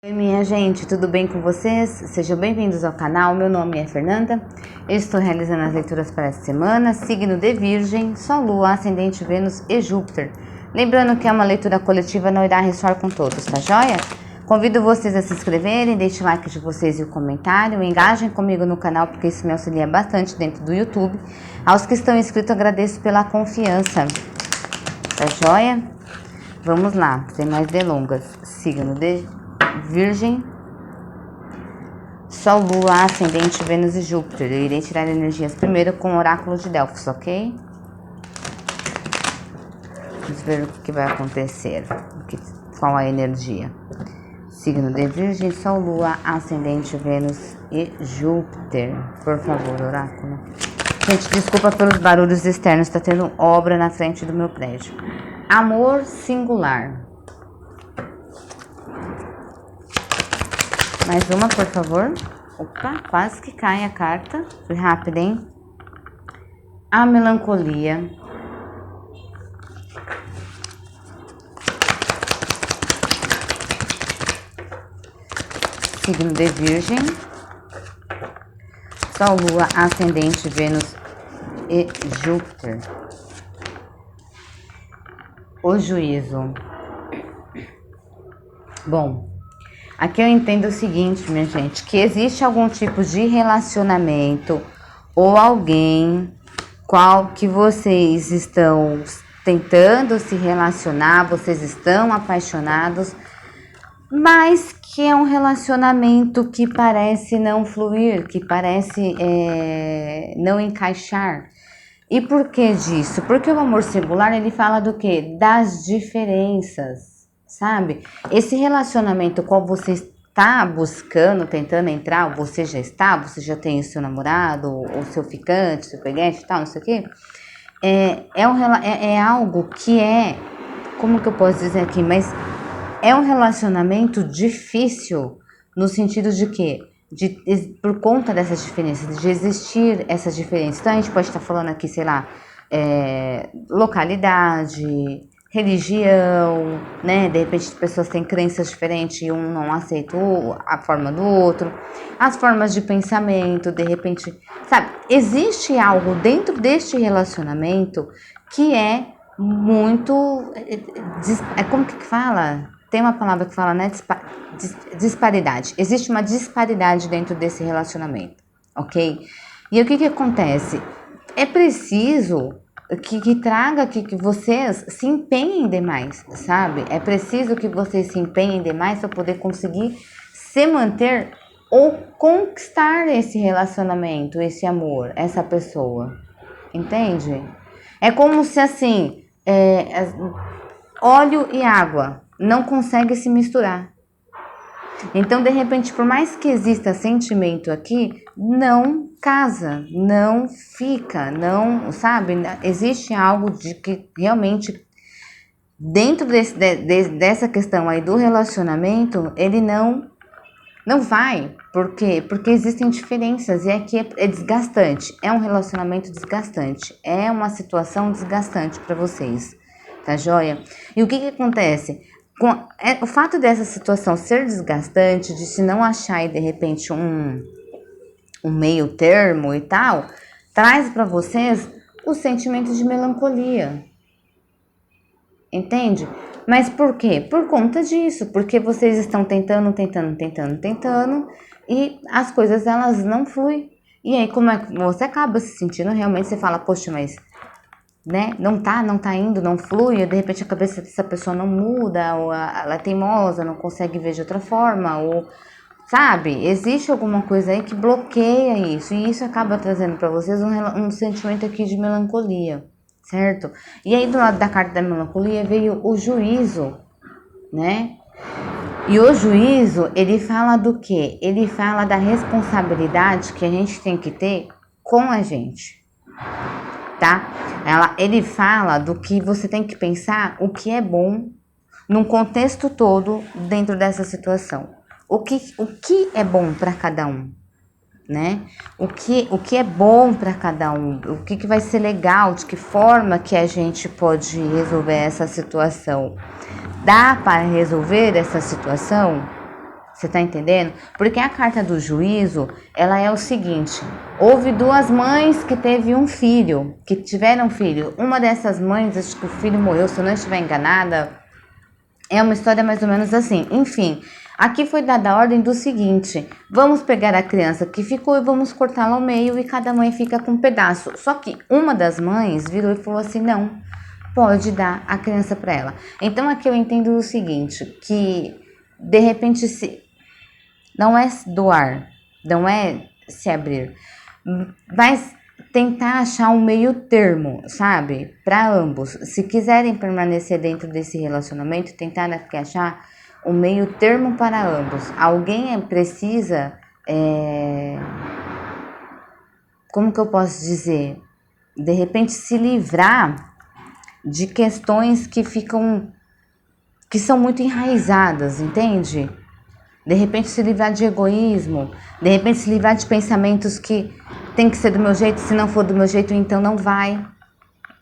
Oi minha gente, tudo bem com vocês? Sejam bem-vindos ao canal, meu nome é Fernanda. Eu estou realizando as leituras para essa semana, signo de Virgem, Sol, Lua, Ascendente, Vênus e Júpiter. Lembrando que é uma leitura coletiva, não irá ressoar com todos, tá joia? Convido vocês a se inscreverem, deixem o like de vocês e o comentário, engajem comigo no canal porque isso me auxilia bastante dentro do YouTube. Aos que estão inscritos, agradeço pela confiança, tá joia? Vamos lá, sem mais delongas, signo de Virgem, Sol, Lua, Ascendente, Vênus e Júpiter. Eu irei tirar energias primeiro com o oráculo de Delfos, ok? Vamos ver o que vai acontecer, qual a energia. Signo de Virgem, Sol, Lua, Ascendente, Vênus e Júpiter. Por favor, oráculo. Gente, desculpa pelos barulhos externos, tá tendo obra na frente do meu prédio. Amor singular. Mais uma, por favor. Opa, quase que cai a carta. Foi rápido, hein? A melancolia. Signo de Virgem. Sol, Lua, Ascendente, Vênus e Júpiter. O juízo. Bom, aqui eu entendo o seguinte, minha gente, que existe algum tipo de relacionamento ou alguém qual que vocês estão tentando se relacionar, vocês estão apaixonados, mas que é um relacionamento que parece não fluir, que parece não encaixar. E por que disso? Porque o amor singular, ele fala do quê? Das diferenças, sabe? Esse relacionamento qual você está buscando, tentando entrar, ou você já está, você já tem o seu namorado, ou seu ficante, seu peguete e tal, não sei o quê, é algo que como que eu posso dizer aqui, mas é um relacionamento difícil, no sentido de que, por conta dessas diferenças, de existir essas diferenças. Então a gente pode estar falando aqui, sei lá, localidade, religião, né? De repente as pessoas têm crenças diferentes e um não aceita a forma do outro, as formas de pensamento, de repente, sabe? Existe algo dentro deste relacionamento que é muito, como que fala? Tem uma palavra que fala, né? Disparidade. Existe uma disparidade dentro desse relacionamento, ok? E o que acontece? É preciso que traga que vocês se empenhem demais, sabe? É preciso que vocês se empenhem demais para poder conseguir se manter ou conquistar esse relacionamento, esse amor, essa pessoa, entende? É como se assim, óleo e água não conseguem se misturar. Então, de repente, por mais que exista sentimento aqui, não casa, não fica, não, sabe? Existe algo de que realmente, dentro dessa questão aí do relacionamento, ele não vai. Por quê? Porque existem diferenças e aqui é desgastante. É um relacionamento desgastante. É uma situação desgastante para vocês, tá joia? E o que acontece? O fato dessa situação ser desgastante, de se não achar aí, de repente um meio termo e tal, traz para vocês o sentimento de melancolia, entende? Mas por quê? Por conta disso, porque vocês estão tentando e as coisas elas não fluem. E aí como é que você acaba se sentindo realmente, você fala, poxa, mas né? Não tá indo, não flui, de repente a cabeça dessa pessoa não muda, ou ela é teimosa, não consegue ver de outra forma, ou sabe? Existe alguma coisa aí que bloqueia isso, e isso acaba trazendo para vocês um sentimento aqui de melancolia, certo? E aí do lado da carta da melancolia veio o juízo, né? E o juízo, ele fala do quê? Ele fala da responsabilidade que a gente tem que ter com a gente, tá? Ele fala do que você tem que pensar o que é bom num contexto todo dentro dessa situação. O que é bom para cada um, né? O que é bom para cada um, o que vai ser legal, de que forma que a gente pode resolver essa situação. Dá para resolver essa situação? Você tá entendendo? Porque a carta do juízo, ela é o seguinte: houve duas mães que teve um filho, que tiveram filho. Uma dessas mães, acho que o filho morreu, se eu não estiver enganada. É uma história mais ou menos assim. Enfim, aqui foi dada a ordem do seguinte: vamos pegar a criança que ficou e vamos cortá-la ao meio e cada mãe fica com um pedaço. Só que uma das mães virou e falou assim: não, pode dar a criança para ela. Então aqui eu entendo o seguinte, que de repente se não é doar, não é se abrir, mas tentar achar um meio termo, sabe? Para ambos. Se quiserem permanecer dentro desse relacionamento, tentar aqui achar um meio termo para ambos. Alguém precisa, como que eu posso dizer? De repente se livrar de questões que são muito enraizadas, entende? De repente se livrar de egoísmo, de repente se livrar de pensamentos que tem que ser do meu jeito, se não for do meu jeito, então não vai,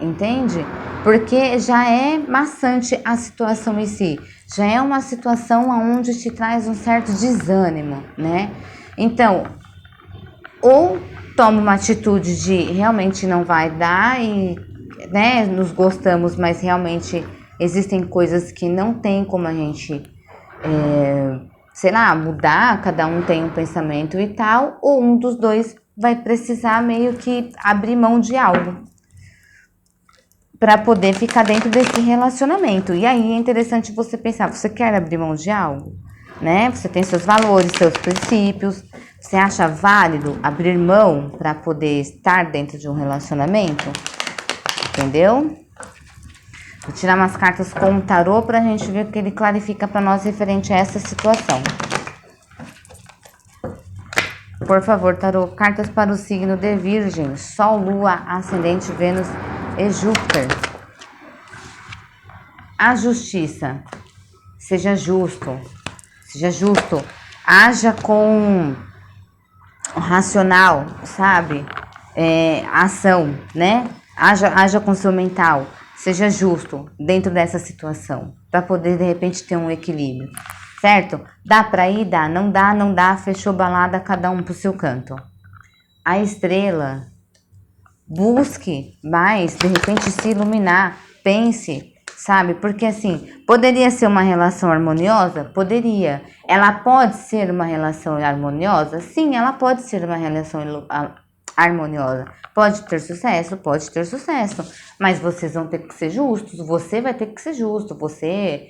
entende? Porque já é maçante a situação em si, já é uma situação onde te traz um certo desânimo, né? Então, ou toma uma atitude de realmente não vai dar e, né, nos gostamos, mas realmente existem coisas que não tem como a gente sei lá, mudar, cada um tem um pensamento e tal, ou um dos dois vai precisar meio que abrir mão de algo para poder ficar dentro desse relacionamento. E aí é interessante você pensar, você quer abrir mão de algo, né? Você tem seus valores, seus princípios, você acha válido abrir mão para poder estar dentro de um relacionamento? Entendeu? Vou tirar umas cartas com o tarô pra gente ver o que ele clarifica para nós referente a essa situação. Por favor, tarô, cartas para o signo de Virgem, Sol, Lua, Ascendente, Vênus e Júpiter. A justiça. Seja justo. Seja justo. Haja com racional, sabe? Ação, né? Haja com seu mental. Seja justo dentro dessa situação, para poder de repente ter um equilíbrio, certo? Dá para ir, dá, não dá, não dá, fechou balada, cada um pro seu canto. A estrela, busque mais, de repente se iluminar, pense, sabe? Porque assim, poderia ser uma relação harmoniosa? Poderia. Ela pode ser uma relação harmoniosa? Sim, ela pode ser uma relação harmoniosa. Pode ter sucesso? Pode ter sucesso. Mas vocês vão ter que ser justos. Você vai ter que ser justo. Você,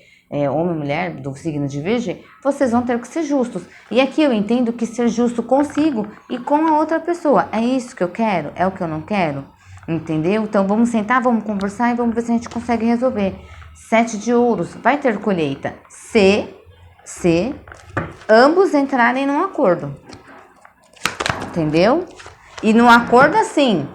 homem, mulher, do signo de Virgem, vocês vão ter que ser justos. E aqui eu entendo que ser justo consigo e com a outra pessoa. É isso que eu quero? É o que eu não quero? Entendeu? Então vamos sentar, vamos conversar e vamos ver se a gente consegue resolver. 7 de ouros. Vai ter colheita. Se ambos entrarem num acordo. Entendeu? E no acordo assim,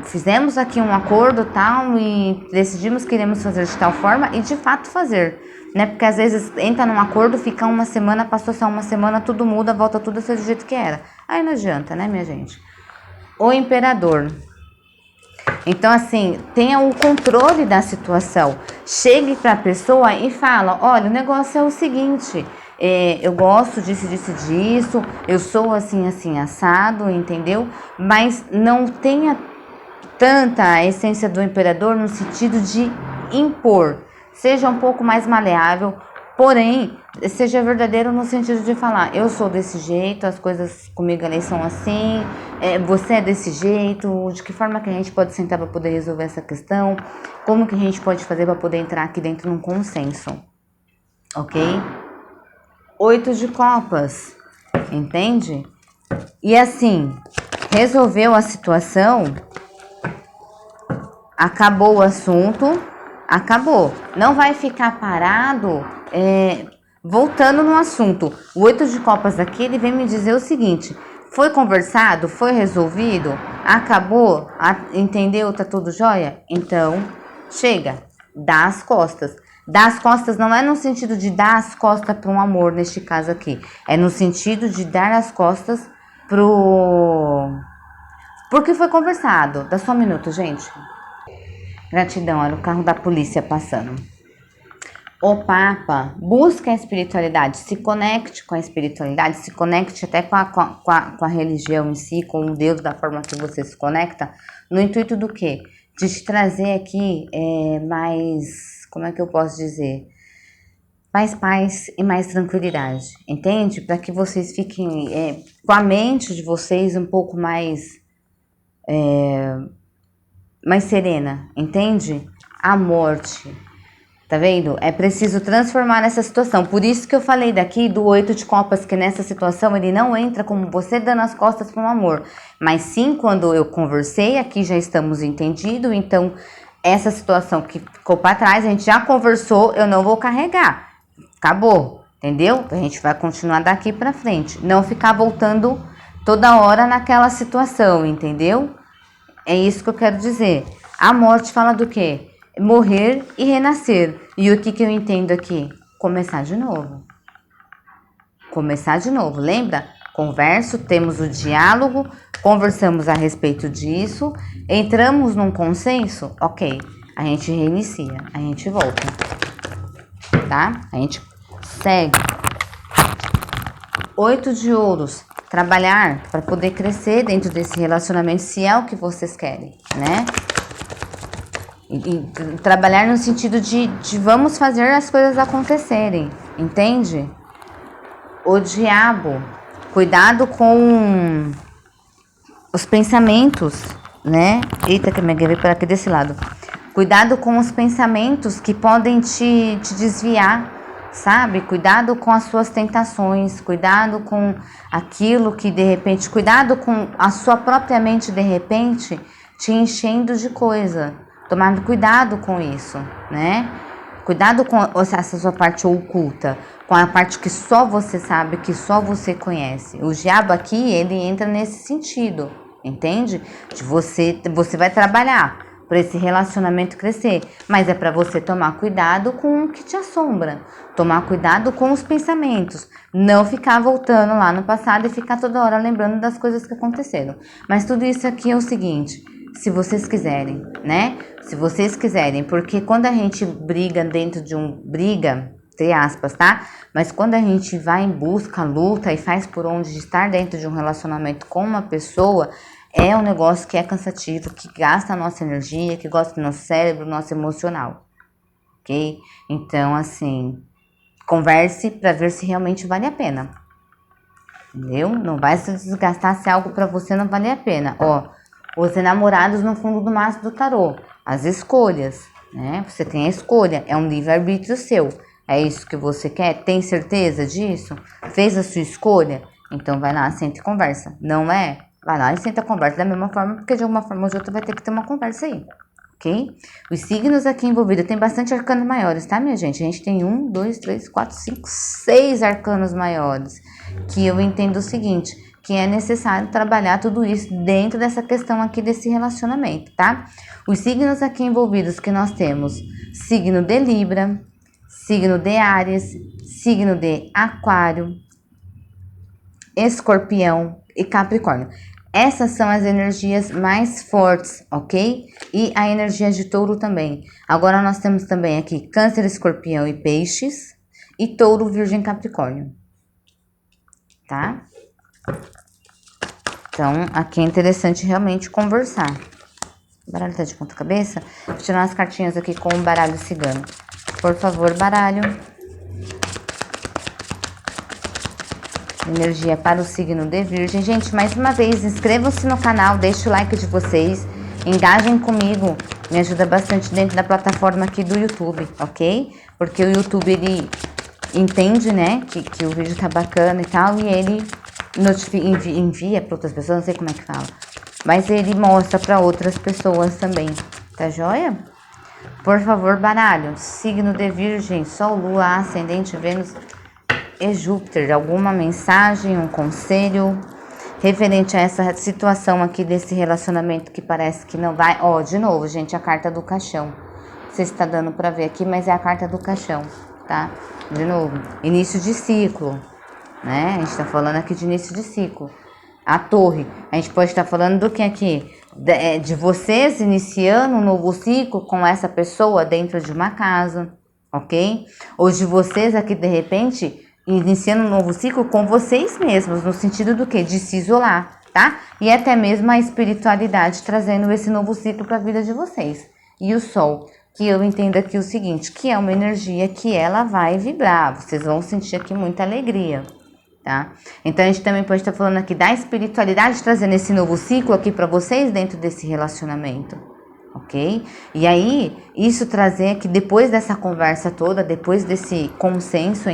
fizemos aqui um acordo tal e decidimos que iremos fazer de tal forma e de fato fazer, né? Porque às vezes entra num acordo, fica uma semana, passou só uma semana, tudo muda, volta tudo a ser do jeito que era. Aí não adianta, né, minha gente? O imperador. Então, assim, tenha o controle da situação. Chegue para a pessoa e fala, olha, o negócio é o seguinte, eu gosto disso, eu sou assim, assim, assado, entendeu? Mas não tenha tanta a essência do imperador no sentido de impor. Seja um pouco mais maleável, porém, seja verdadeiro no sentido de falar, eu sou desse jeito, as coisas comigo ali são assim, você é desse jeito, de que forma que a gente pode sentar para poder resolver essa questão, como que a gente pode fazer para poder entrar aqui dentro de um consenso, ok? 8 de copas, entende? E assim, resolveu a situação, acabou o assunto, acabou. Não vai ficar parado, voltando no assunto. O 8 de copas aqui, ele vem me dizer o seguinte, foi conversado, foi resolvido, acabou, entendeu, tá tudo jóia? Então, chega, dá as costas. Dar as costas não é no sentido de dar as costas para um amor, neste caso aqui. É no sentido de dar as costas porque foi conversado. Dá só um minuto, gente. Gratidão, era o carro da polícia passando. O Papa busca a espiritualidade, se conecte com a espiritualidade, se conecte até com a religião em si, com o Deus da forma que você se conecta, no intuito do quê? De te trazer aqui mais, como é que eu posso dizer? Mais paz e mais tranquilidade, entende? Para que vocês fiquem com a mente de vocês um pouco mais serena, entende? A morte. Tá vendo? É preciso transformar essa situação. Por isso que eu falei daqui do 8 de copas, que nessa situação ele não entra como você dando as costas para o amor. Mas sim, quando eu conversei, aqui já estamos entendidos. Então, essa situação que ficou para trás, a gente já conversou, eu não vou carregar. Acabou, entendeu? A gente vai continuar daqui para frente. Não ficar voltando toda hora naquela situação, entendeu? É isso que eu quero dizer. A morte fala do quê? Morrer e renascer. E o que eu entendo aqui? Começar de novo. Começar de novo. Lembra? Converso, temos o diálogo, conversamos a respeito disso, entramos num consenso, ok. A gente reinicia, a gente volta. Tá? A gente segue. 8 de ouros. Trabalhar para poder crescer dentro desse relacionamento, se é o que vocês querem, né? E trabalhar no sentido de vamos fazer as coisas acontecerem, entende? O diabo, cuidado com os pensamentos, né? Eita, que me veio para aqui desse lado. Cuidado com os pensamentos que podem te desviar, sabe? Cuidado com as suas tentações, cuidado com aquilo que de repente, cuidado com a sua própria mente de repente te enchendo de coisa. Tomando cuidado com isso, né? Cuidado com essa sua parte oculta, com a parte que só você sabe, que só você conhece. O diabo aqui, ele entra nesse sentido, entende? De você vai trabalhar para esse relacionamento crescer, mas é para você tomar cuidado com o que te assombra, tomar cuidado com os pensamentos, não ficar voltando lá no passado e ficar toda hora lembrando das coisas que aconteceram. Mas tudo isso aqui é o seguinte, se vocês quiserem, né? Se vocês quiserem, porque quando a gente briga dentro de briga, entre aspas, tá? Mas quando a gente vai em busca, luta e faz por onde estar dentro de um relacionamento com uma pessoa, é um negócio que é cansativo, que gasta a nossa energia, que gosta do nosso cérebro, nosso emocional, ok? Então, assim, converse para ver se realmente vale a pena, entendeu? Não vai se desgastar se algo para você não vale a pena, ó. Os enamorados no fundo do maço do tarô, as escolhas, né? Você tem a escolha, é um livre-arbítrio seu. É isso que você quer? Tem certeza disso? Fez a sua escolha? Então vai lá, senta e conversa. Não é? Vai lá e senta e conversa da mesma forma, porque de alguma forma ou de outra vai ter que ter uma conversa aí, ok? Os signos aqui envolvidos, tem bastante arcanos maiores, tá, minha gente? A gente tem 1, 2, 3, 4, 5, 6 arcanos maiores, que eu entendo o seguinte, que é necessário trabalhar tudo isso dentro dessa questão aqui desse relacionamento, tá? Os signos aqui envolvidos que nós temos, signo de Libra, signo de Áries, signo de Aquário, Escorpião e Capricórnio. Essas são as energias mais fortes, ok? E a energia de Touro também. Agora nós temos também aqui Câncer, Escorpião e Peixes e Touro, Virgem, Capricórnio, tá? Então, aqui é interessante realmente conversar. O baralho tá de ponta cabeça? Vou tirar umas cartinhas aqui com o baralho cigano. Por favor, baralho. Energia para o signo de Virgem. Gente, mais uma vez, inscrevam-se no canal, deixe o like de vocês, engajem comigo, me ajuda bastante dentro da plataforma aqui do YouTube, ok? Porque o YouTube, ele entende, né, que o vídeo tá bacana e tal, e ele envia para outras pessoas, não sei como é que fala, mas ele mostra para outras pessoas também, tá joia? Por favor, baralho, signo de Virgem, Sol, Lua, Ascendente, Vênus e Júpiter, alguma mensagem, um conselho referente a essa situação aqui desse relacionamento que parece que não vai. Ó, de novo, gente, a carta do caixão. Não sei se tá dando pra ver aqui, mas é a carta do caixão, tá? De novo, início de ciclo, né? A gente tá falando aqui de início de ciclo. A torre, a gente pode estar falando do que aqui? De vocês iniciando um novo ciclo com essa pessoa dentro de uma casa, ok? Ou de vocês aqui, de repente, iniciando um novo ciclo com vocês mesmos, no sentido do quê? De se isolar, tá? E até mesmo a espiritualidade trazendo esse novo ciclo para a vida de vocês. E o Sol, que eu entendo aqui o seguinte, que é uma energia que ela vai vibrar, vocês vão sentir aqui muita alegria, tá? Então a gente também pode estar falando aqui da espiritualidade, trazendo esse novo ciclo aqui para vocês dentro desse relacionamento, ok? E aí, isso trazer que depois dessa conversa toda, depois desse consenso,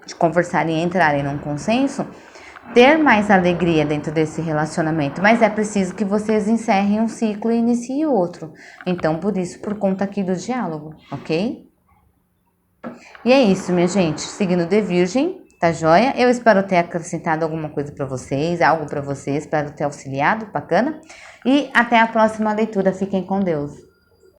de conversarem e entrarem num consenso, ter mais alegria dentro desse relacionamento, mas é preciso que vocês encerrem um ciclo e iniciem outro. Então, por isso, por conta aqui do diálogo, ok? E é isso, minha gente. Signo de Virgem, tá joia? Eu espero ter acrescentado alguma coisa para vocês, algo para vocês, espero ter auxiliado, bacana? E até a próxima leitura. Fiquem com Deus.